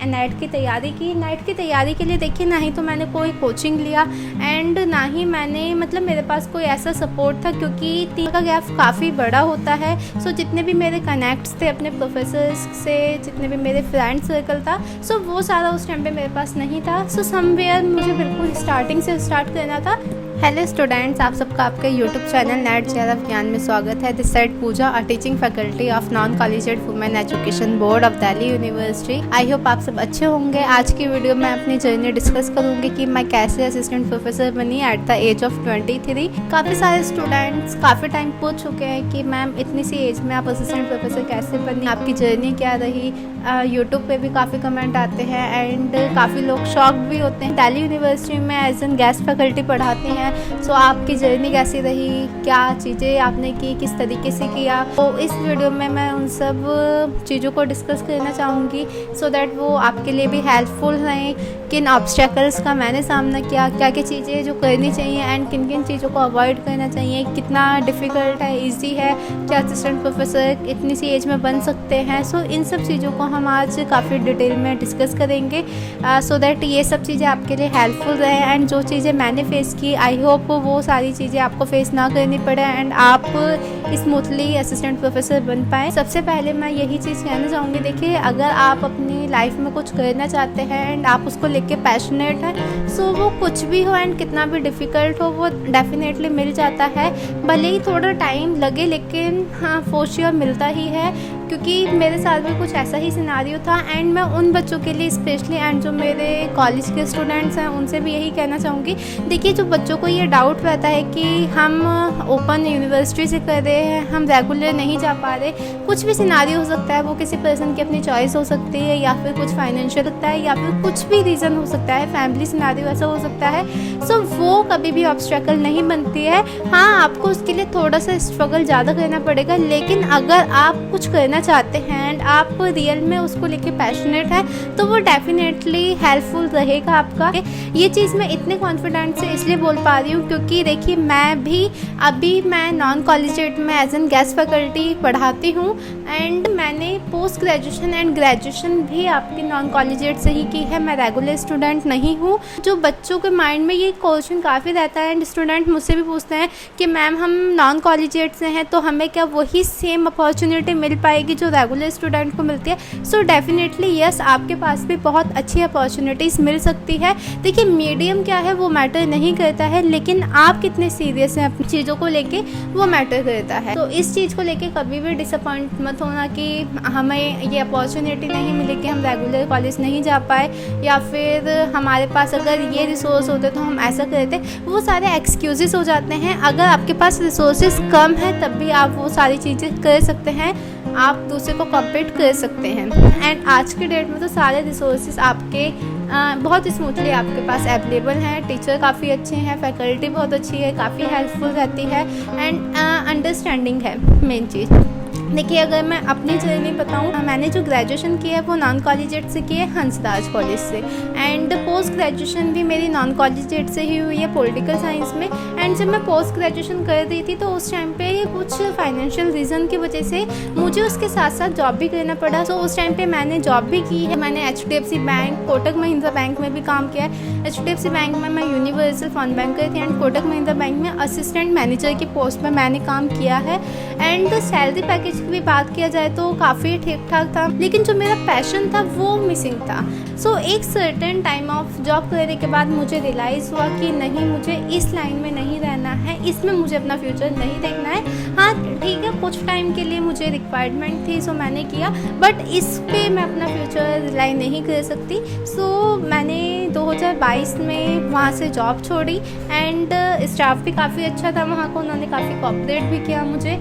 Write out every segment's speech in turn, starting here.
Net की तैयारी की। नेट की तैयारी के लिए देखिए ना ही तो मैंने कोई कोचिंग लिया एंड ना ही मैंने मतलब मेरे पास कोई ऐसा सपोर्ट था, क्योंकि 3 का गैप काफ़ी बड़ा होता है। सो जितने भी मेरे कनेक्ट्स थे अपने प्रोफेसर्स से, जितने भी मेरे फ्रेंड सर्कल था, सो वो सारा उस टाइम पे मेरे पास नहीं था। सो समवेयर मुझे बिल्कुल स्टार्टिंग से स्टार्ट करना था। हेलो स्टूडेंट्स, आप सबका आपके यूट्यूब चैनल नेट चेयर ज्ञान में स्वागत है। This side Puja, a teaching faculty of non collegiate women education board of Delhi university. I hope आप सब अच्छे होंगे। आज की वीडियो में अपनी जर्नी डिस्कस करूंगी कि मैं कैसे असिस्टेंट प्रोफेसर बनी एट द एज ऑफ 23। काफ़ी सारे स्टूडेंट्स काफ़ी टाइम पूछ चुके हैं कि मैम इतनी सी एज में आप असिस्टेंट प्रोफेसर कैसे बनी, आपकी जर्नी क्या रही। यूट्यूब पे भी काफ़ी कमेंट आते हैं एंड काफ़ी लोग शॉक्ड भी होते हैं। दिल्ली यूनिवर्सिटी में एज एन गेस्ट फैकल्टी पढ़ाते हैं। सो आपकी जर्नी कैसी रही, क्या चीज़ें आपने की, किस तरीके से किया, तो इस वीडियो में मैं उन सब चीज़ों को डिस्कस करना चाहूँगी सो दैट वो आपके लिए भी हेल्पफुल रहें। किन ऑब्स्टेकल्स का मैंने सामना किया, क्या क्या चीज़ें जो करनी चाहिए एंड किन किन चीज़ों को अवॉइड करना चाहिए, कितना डिफ़िकल्ट है, ईजी है, क्या असिस्टेंट प्रोफेसर इतनी सी एज में बन सकते हैं। सो इन सब चीज़ों को हम आज काफ़ी डिटेल में डिस्कस करेंगे सो दैट ये सब चीज़ें आपके लिए हेल्पफुल रहे एंड जो चीज़ें मैंने फेस की आई होप वो सारी चीज़ें आपको फेस ना करनी पड़े एंड आप स्मूथली असिस्टेंट प्रोफेसर बन पाएँ। सबसे पहले मैं यही चीज़ कहना चाहूँगी, देखिए अगर आप अपनी लाइफ में कुछ करना चाहते हैं एंड आप उसको लेके पैशनेट हैं, सो वो कुछ भी हो एंड कितना भी डिफ़िकल्ट हो वो डेफिनेटली मिल जाता है। भले ही थोड़ा टाइम लगे लेकिन हाँ फॉर श्योर मिलता ही है, क्योंकि मेरे साथ भी कुछ ऐसा ही सिनारियो था एंड मैं उन बच्चों के लिए स्पेशली एंड जो मेरे कॉलेज के स्टूडेंट्स हैं उनसे भी यही कहना चाहूँगी। देखिए जो बच्चों को ये डाउट रहता है कि हम ओपन यूनिवर्सिटी से कर रहे हैं, हम रेगुलर नहीं जा पा रहे, कुछ भी सिनारियो हो सकता है, वो किसी पर्सन की अपनी चॉइस हो सकती है या फिर कुछ फाइनेंशियल होता है या फिर कुछ भी रीज़न हो सकता है, फैमिली सिनारियो ऐसा हो सकता है। सो वो कभी भी ऑब्स्टेकल नहीं बनती है। हाँ आपको उसके लिए थोड़ा सा स्ट्रगल ज़्यादा करना पड़ेगा, लेकिन अगर आप कुछ करना चाहते हैं एंड आप रियल में उसको लेके पैशनेट है तो वो डेफिनेटली हेल्पफुल रहेगा आपका। ये चीज़ मैं इतने कॉन्फिडेंट से इसलिए बोल पा रही हूँ क्योंकि देखिए मैं नॉन कॉलेजिएट में एज एन गेस्ट फैकल्टी पढ़ाती हूँ एंड मैंने पोस्ट ग्रेजुएशन एंड ग्रेजुएशन भी आपकी नॉन कॉलेजिएट से ही की है। मैं रेगुलर स्टूडेंट नहीं हूँ। जो बच्चों के माइंड में ये क्वेश्चन काफ़ी रहता है एंड स्टूडेंट मुझसे भी पूछते हैं कि मैम हम नॉन कॉलेजिएट से हैं तो हमें क्या वही सेम अपॉर्चुनिटी मिल पाएगी जो रेगुलर स्टूडेंट को मिलती है। सो डेफिनेटली यस, आपके पास भी बहुत अच्छी अपॉर्चुनिटीज़ मिल सकती है। देखिए मीडियम क्या है वो मैटर नहीं करता है, लेकिन आप कितने सीरियस हैं अपनी चीज़ों को लेके वो मैटर करता है। तो इस चीज़ को लेके कभी भी डिसअपॉइंट मत होना कि हमें ये अपॉर्चुनिटी नहीं मिली कि हम रेगुलर कॉलेज नहीं जा पाए या फिर हमारे पास अगर ये रिसोर्स होते तो हम ऐसा करते। वो सारे एक्सक्यूज़ेस हो जाते हैं। अगर आपके पास रिसोर्सेज कम है तब भी आप वो सारी चीज़ें कर सकते हैं, आप दूसरे को कॉम्पीट कर सकते हैं एंड आज के डेट में तो सारे रिसोर्सेज आपके बहुत स्मूथली आपके पास अवेलेबल हैं। टीचर काफ़ी अच्छे हैं, फैकल्टी बहुत अच्छी है, काफ़ी हेल्पफुल रहती है एंड अंडरस्टैंडिंग है मेन चीज़। देखिए अगर मैं अपनी जर्नी बताऊँ, मैंने जो ग्रेजुएशन किया है वो नॉन कॉलेजिएट से की है, हंसराज कॉलेज से एंड पोस्ट ग्रेजुएशन भी मेरी नॉन कॉलेजिएट से ही हुई है पॉलिटिकल साइंस में। एंड जब मैं पोस्ट ग्रेजुएशन कर रही थी तो उस टाइम पे कुछ फाइनेंशियल रीज़न की वजह से मुझे उसके साथ साथ जॉब भी करना पड़ा। तो उस टाइम पे मैंने जॉब भी की है। मैंने HDFC bank, Kotak Mahindra bank में भी काम किया है। HDFC बैंक में मैं यूनिवर्सल फंड बैंकर थी एंड कोटक महिंद्रा बैंक में असिस्टेंट मैनेजर की पोस्ट पर मैंने काम किया है एंड सैलरी पैकेज की भी बात किया जाए तो काफ़ी ठीक ठाक था, लेकिन जो मेरा पैशन था वो मिसिंग था। सो एक सर्टेन टाइम ऑफ जॉब करने के बाद मुझे रियलाइज़ हुआ कि नहीं, मुझे इस लाइन में नहीं रहना है, इसमें मुझे अपना फ्यूचर नहीं देखना है। हाँ ठीक है, कुछ टाइम के लिए मुझे रिक्वायरमेंट थी सो मैंने किया, बट इस पे मैं अपना फ्यूचर रिलाई नहीं कर सकती। सो मैंने 2022 में वहाँ से जॉब छोड़ी एंड स्टाफ भी काफ़ी अच्छा था वहाँ को, उन्होंने काफ़ी कोऑपरेट भी किया मुझे।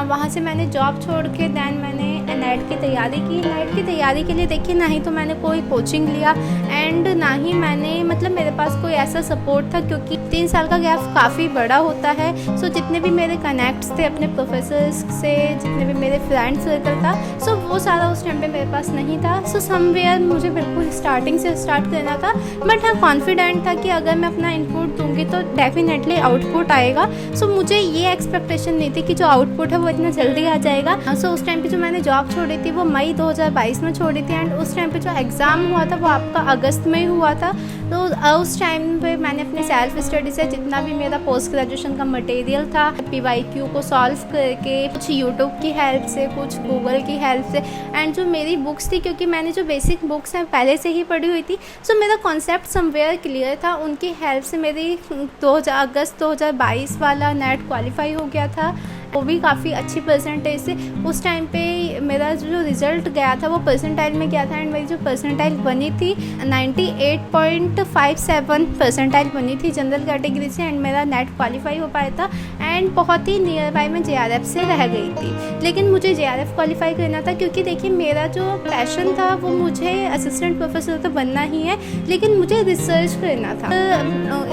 वहाँ से मैंने जॉब छोड़ के दैन मैंने नेट की तैयारी की। नेट की तैयारी के लिए देखिए ना ही तो मैंने कोई कोचिंग लिया एंड ना ही मैंने मतलब मेरे पास कोई ऐसा सपोर्ट था, क्योंकि 3 साल का गैप काफ़ी बड़ा होता है। सो जितने भी मेरे कनेक्ट्स थे अपने प्रोफेसर्स से, जितने भी मेरे फ्रेंड सर्कल था, सो वो सारा उस टाइम पे मेरे पास नहीं था। सो समवेयर मुझे बिल्कुल स्टार्टिंग से स्टार्ट करना था, बट हाँ कॉन्फिडेंट था कि अगर मैं अपना इनपुट दूंगी तो डेफिनेटली आउटपुट आएगा। सो मुझे ये एक्सपेक्टेशन नहीं थी कि जो आउटपुट है वो इतना जल्दी आ जाएगा। सो उस टाइम पे जो मैंने जॉब जॉब छोड़ी थी वो मई 2022 में छोड़ी थी एंड उस टाइम पे जो एग्ज़ाम हुआ था वो आपका अगस्त में ही हुआ था। तो उस टाइम पे मैंने अपनी सेल्फ स्टडी से जितना भी मेरा पोस्ट ग्रेजुएशन का मटेरियल था PYQ को सॉल्व करके, कुछ यूट्यूब की हेल्प से, कुछ गूगल की हेल्प से एंड जो मेरी बुक्स थी, क्योंकि मैंने जो बेसिक बुक्स हैं पहले से ही पढ़ी हुई थी, सो मेरा कॉन्सेप्ट समवेयर क्लियर था। उनकी हेल्प से मेरी अगस्त 2022 वाला नेट क्वालिफाई हो गया था, वो भी काफ़ी अच्छी परसेंटेज से। उस टाइम पे मेरा जो रिज़ल्ट गया था वो परसेंटाइल में गया था एंड मेरी जो परसेंटाइल बनी थी 98.57 परसेंटाइल बनी थी जनरल कैटेगरी से एंड मेरा नेट क्वालिफाई हो पाया था एंड बहुत ही नियर बाय मैं JRF से रह गई थी। लेकिन मुझे JRF क्वालिफाई करना था क्योंकि देखिए मेरा जो पैशन था वो मुझे असिस्टेंट प्रोफेसर तो बनना ही है, लेकिन मुझे रिसर्च करना था।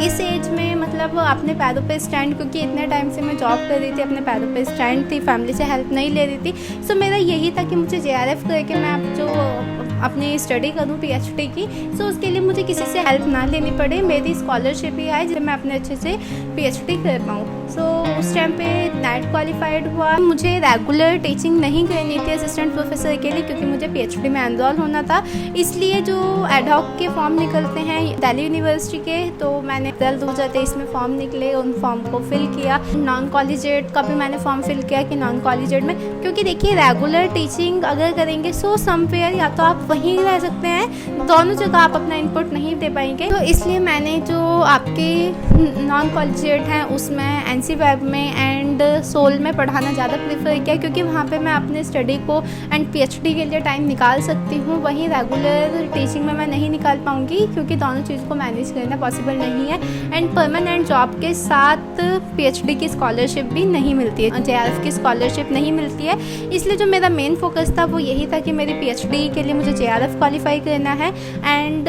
इस एज में मतलब अपने पैरों पे स्टैंड, क्योंकि इतने टाइम से मैं जॉब कर रही थी, अपने पैरों पे स्टैंड थी, फैमिली से हेल्प नहीं ले रही थी। सो मेरा यही था कि मुझे JRF करके मैं अब जो अपनी स्टडी करूँ PhD की, सो उसके लिए मुझे किसी से हेल्प ना लेनी पड़े, मेरी स्कॉलरशिप ही आए जिससे मैं अपने अच्छे से PhD कर पाऊँ। सो उस टाइम पे नेट क्वालिफाइड हुआ। मुझे रेगुलर टीचिंग नहीं करनी थी असिस्टेंट प्रोफेसर के लिए क्योंकि मुझे PhD में एनरोल होना था, इसलिए जो एडहॉक के फॉर्म निकलते हैं दिल्ली यूनिवर्सिटी के, तो मैंने 2023 में फॉर्म निकले, उन फॉर्म को फिल किया। नॉन कॉलेजिएट का भी मैंने फॉर्म फिल किया कि नॉन कॉलेजिएट में, क्योंकि देखिए रेगुलर टीचिंग अगर करेंगे सो समवेयर या तो आप वहीं रह सकते हैं, दोनों जगह आप अपना इनपुट नहीं दे पाएंगे। तो इसलिए मैंने जो आपके नॉन कॉलेजिएट हैं उसमें NC वेब में एंड सोल में पढ़ाना ज़्यादा प्रेफर किया, क्योंकि वहाँ पे मैं अपने स्टडी को एंड PhD के लिए टाइम निकाल सकती हूँ। वहीं रेगुलर टीचिंग में मैं नहीं निकाल पाऊँगी क्योंकि दोनों चीज़ को मैनेज करना पॉसिबल नहीं है एंड परमानेंट जॉब के साथ PhD की स्कॉलरशिप भी नहीं मिलती है, JRF की स्कॉलरशिप नहीं मिलती है। इसलिए जो मेरा मेन फोकस था वो यही था कि मेरी PhD के लिए मुझे JRF क्वालिफाई करना है एंड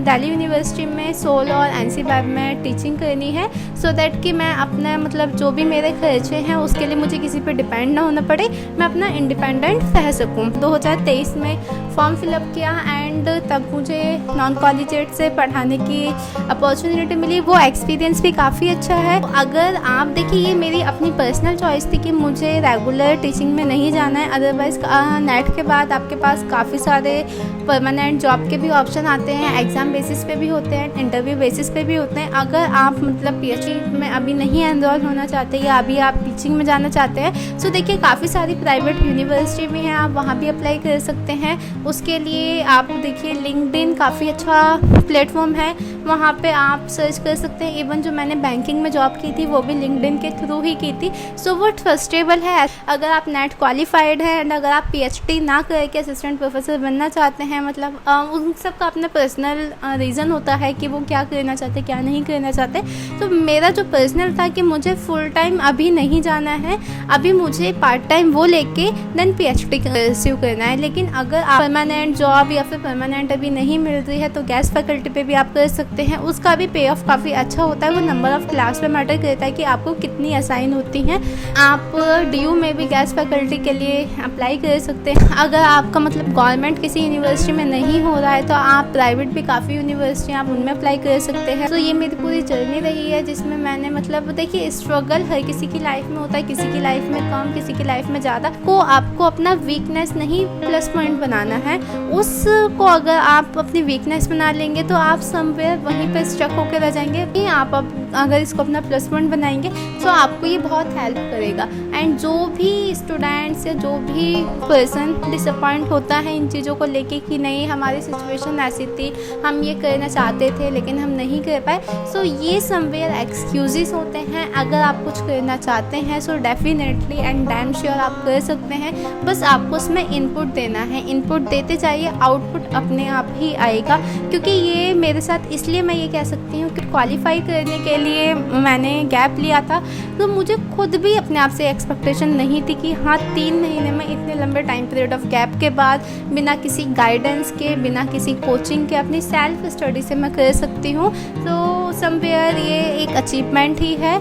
दिल्ली यूनिवर्सिटी में सोल और NC वेब में टीचिंग करनी है, सो दैट कि मैं अपना मतलब जो भी मेरे खर्चे हैं उसके लिए मुझे किसी पे डिपेंड ना होना पड़े, मैं अपना इंडिपेंडेंट रह सकूं। 2023 में फॉर्म फिलअप किया एंड तब मुझे नॉन कॉलेजिएट से पढ़ाने की अपॉर्चुनिटी मिली। वो एक्सपीरियंस भी काफ़ी अच्छा है। अगर आप देखिए ये मेरी अपनी पर्सनल चॉइस थी कि मुझे रेगुलर टीचिंग में नहीं जाना है, अदरवाइज़ नेट के बाद आपके पास काफ़ी सारे परमानेंट जॉब के भी ऑप्शन आते हैं, एग्ज़ाम बेसिस पे भी होते हैं, इंटरव्यू बेसिस पे भी होते हैं। अगर आप मतलब PhD में अभी नहीं एनरोल होना चाहते या अभी आप टीचिंग में जाना चाहते हैं, सो देखिए काफ़ी सारी प्राइवेट यूनिवर्सिटी भी हैं, आप वहाँ भी अप्लाई कर सकते हैं। उसके लिए आप देखिए लिंक्डइन काफ़ी अच्छा प्लेटफॉर्म है, वहाँ पे आप सर्च कर सकते हैं। इवन जो मैंने बैंकिंग में जॉब की थी वो भी लिंक्डइन के थ्रू ही की थी, सो वो ट्रस्टेबल है। अगर आप नेट क्वालिफाइड है एंड अगर आप PhD ना करके असिस्टेंट प्रोफेसर बनना चाहते हैं, मतलब उन सब का अपना पर्सनल रीज़न होता है कि वो क्या करना चाहते क्या नहीं करना चाहते। तो मेरा जो पर्सनल था कि मुझे फुल टाइम अभी नहीं जाना है, अभी मुझे पार्ट टाइम वो लेके देन PhD परस्यू करना है। लेकिन अगर आप परमानेंट जॉब या फिर परमानेंट अभी नहीं मिल रही है तो गेस्ट फैकल्टी पे भी आप कर सकते हैं, उसका भी पे ऑफ काफ़ी अच्छा होता है। वो नंबर ऑफ़ क्लास पे मैटर करता है कि आपको कितनी असाइन होती हैं। आप DU में भी गेस्ट फैकल्टी के लिए अप्लाई कर सकते हैं। अगर आपका मतलब गवर्नमेंट किसी यूनिवर्सिटी में नहीं हो रहा है तो आप प्राइवेट भी काफ़ी यूनिवर्सिटी आप उनमें अप्लाई कर सकते हैं। तो ये मेरी पूरी जर्नी रही है जिसमें मैंने मतलब देखिए स्ट्रगल हर किसी की लाइफ में होता है, किसी की लाइफ में कम, किसी की लाइफ में ज़्यादा। को आपको अपना वीकनेस नहीं प्लस पॉइंट बनाना है, उसको अगर आप अपनी वीकनेस बना लेंगे तो आप समवेयर वहीं पे स्टक होकर रह जाएंगे। आप अगर इसको अपना प्लस पॉइंट बनाएंगे तो आपको ये बहुत हेल्प करेगा। एंड जो भी स्टूडेंट्स या जो भी पर्सन डिसअपॉइंट होता है इन चीज़ों को लेके कि नहीं हमारी सिचुएशन ऐसी थी, हम ये करना चाहते थे लेकिन हम नहीं कर पाए, सो ये समवेयर एक्सक्यूजेस होते हैं। अगर आप कुछ करना चाहते हैं so definitely and damn sure आप कर सकते हैं, बस आपको उसमें इनपुट देना है। इनपुट देते जाइए, आउटपुट अपने आप ही आएगा। क्योंकि ये मेरे साथ इसलिए मैं ये कह सकती हूँ कि क्वालिफाई करने के लिए मैंने गैप लिया था, तो मुझे खुद भी अपने आप से एक्सपेक्टेशन नहीं थी कि हाँ 3 महीने में इतने लंबे टाइम पीरियड ऑफ गैप के बाद बिना किसी गाइडेंस के, बिना किसी कोचिंग के, अपनी सेल्फ स्टडी से मैं कर सकती हूँ। तो समवेयर ये एक अचीवमेंट ही है।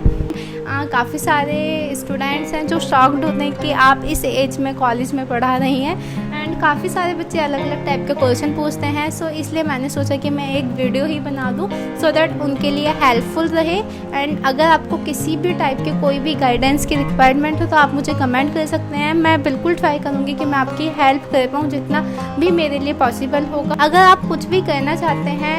काफ़ी सारे स्टूडेंट्स हैं जो शॉक्ड होते हैं कि आप इस एज में कॉलेज में पढ़ा रही हैं, एंड काफ़ी सारे बच्चे अलग अलग टाइप के क्वेश्चन पूछते हैं। सो इसलिए मैंने सोचा कि मैं एक वीडियो ही बना दूं सो दैट उनके लिए हेल्पफुल रहे। एंड अगर आपको किसी भी टाइप के कोई भी गाइडेंस की रिक्वायरमेंट हो तो आप मुझे कमेंट कर सकते हैं। मैं बिल्कुल ट्राई करूँगी कि मैं आपकी हेल्प कर पाऊँ जितना भी मेरे लिए पॉसिबल होगा। अगर आप कुछ भी करना चाहते हैं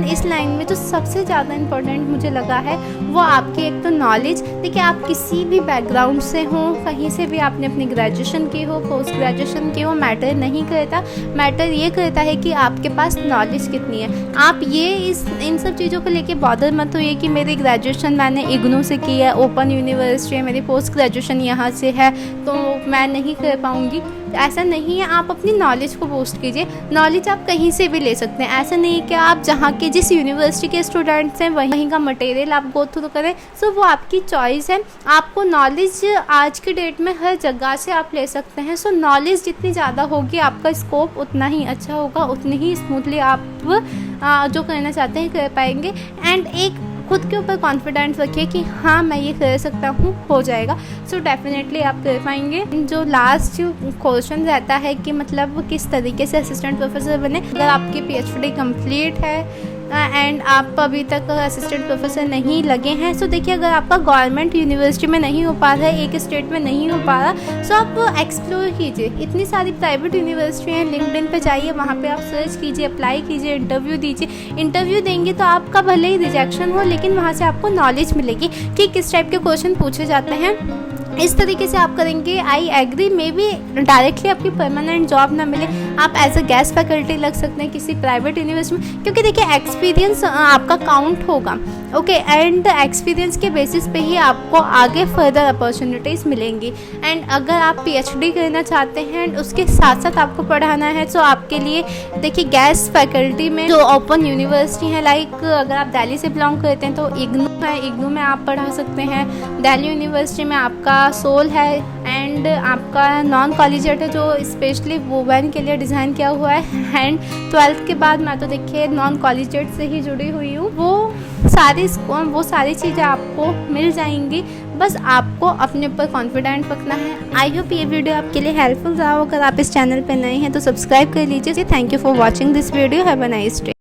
इस लाइन में, जो सबसे ज़्यादा इम्पोर्टेंट मुझे लगा है वो आपकी एक तो नॉलेज। देखिए, आप किसी भी बैकग्राउंड से हों, कहीं से भी आपने अपनी ग्रेजुएशन की हो, पोस्ट ग्रेजुएशन की हो, मैटर नहीं करता। मैटर ये करता है कि आपके पास नॉलेज कितनी है। आप ये इन सब चीज़ों को लेके बॉदर मत होइए कि मेरी ग्रेजुएशन मैंने इग्नू से की है, ओपन यूनिवर्सिटी है, मेरी पोस्ट ग्रेजुएशन यहाँ से है तो मैं नहीं कर पाऊँगी। ऐसा नहीं है, आप अपनी नॉलेज को बूस्ट कीजिए। नॉलेज आप कहीं से भी ले सकते हैं। ऐसा नहीं कि आप जहाँ के जिस यूनिवर्सिटी के स्टूडेंट्स हैं वहीं का मटेरियल आप गो थ्रू करें। सो वो आपकी चॉइस है। आपको नॉलेज आज के डेट में हर जगह से आप ले सकते हैं। सो नॉलेज जितनी ज़्यादा होगी आपका स्कोप उतना ही अच्छा होगा, उतनी ही स्मूथली आप जो करना चाहते हैं कर पाएंगे। एंड एक खुद के ऊपर कॉन्फिडेंस रखिए कि हाँ मैं ये कर सकता हूँ, हो जाएगा। सो डेफिनेटली आप कर पाएंगे। जो लास्ट क्वेश्चन रहता है कि मतलब किस तरीके से असिस्टेंट प्रोफेसर बने। अगर आपकी PhD कंप्लीट है एंड आप अभी तक असिस्टेंट प्रोफेसर नहीं लगे हैं, सो देखिए अगर आपका गवर्नमेंट यूनिवर्सिटी में नहीं हो पा रहा है, एक स्टेट में नहीं हो पा रहा, सो आप एक्सप्लोर कीजिए। इतनी सारी प्राइवेट यूनिवर्सिटी हैं, लिंक्डइन पे जाइए, वहाँ पे आप सर्च कीजिए, अप्लाई कीजिए, इंटरव्यू दीजिए। इंटरव्यू देंगे तो आपका भले ही रिजेक्शन हो लेकिन वहाँ से आपको नॉलेज मिलेगी कि किस टाइप के क्वेश्चन पूछे जाते हैं। इस तरीके से आप करेंगे। I agree, maybe directly आपकी परमानेंट जॉब ना मिले, आप एज अ गेस्ट फैकल्टी लग सकते हैं किसी प्राइवेट यूनिवर्सिटी में, क्योंकि देखिए एक्सपीरियंस आपका काउंट होगा। ओके, एंड एक्सपीरियंस के बेसिस पे ही आपको आगे फर्दर अपॉर्चुनिटीज़ मिलेंगी। एंड अगर आप PhD करना चाहते हैं एंड उसके साथ साथ आपको पढ़ाना है, तो आपके लिए देखिए गेस्ट फैकल्टी में जो ओपन यूनिवर्सिटी है, लाइक अगर आप दिल्ली से बिलोंग करते हैं तो इग्नू है, इग्नू में आप पढ़ा सकते हैं। दिल्ली यूनिवर्सिटी में आपका सोल है एंड आपका नॉन कॉलेजिएट है जो स्पेशली वुमेन के लिए डिज़ाइन किया हुआ है। एंड 12th के बाद मैं तो देखिए नॉन कॉलेजिएट से ही जुड़ी हुई हूँ। वो सारी चीज़ें आपको मिल जाएंगी, बस आपको अपने ऊपर कॉन्फिडेंट रखना है। आई होप ये वीडियो आपके लिए हेल्पफुल रहा हो। अगर आप इस चैनल पर नए हैं तो सब्सक्राइब कर लीजिए। Thank you for watching this video. Have a nice day.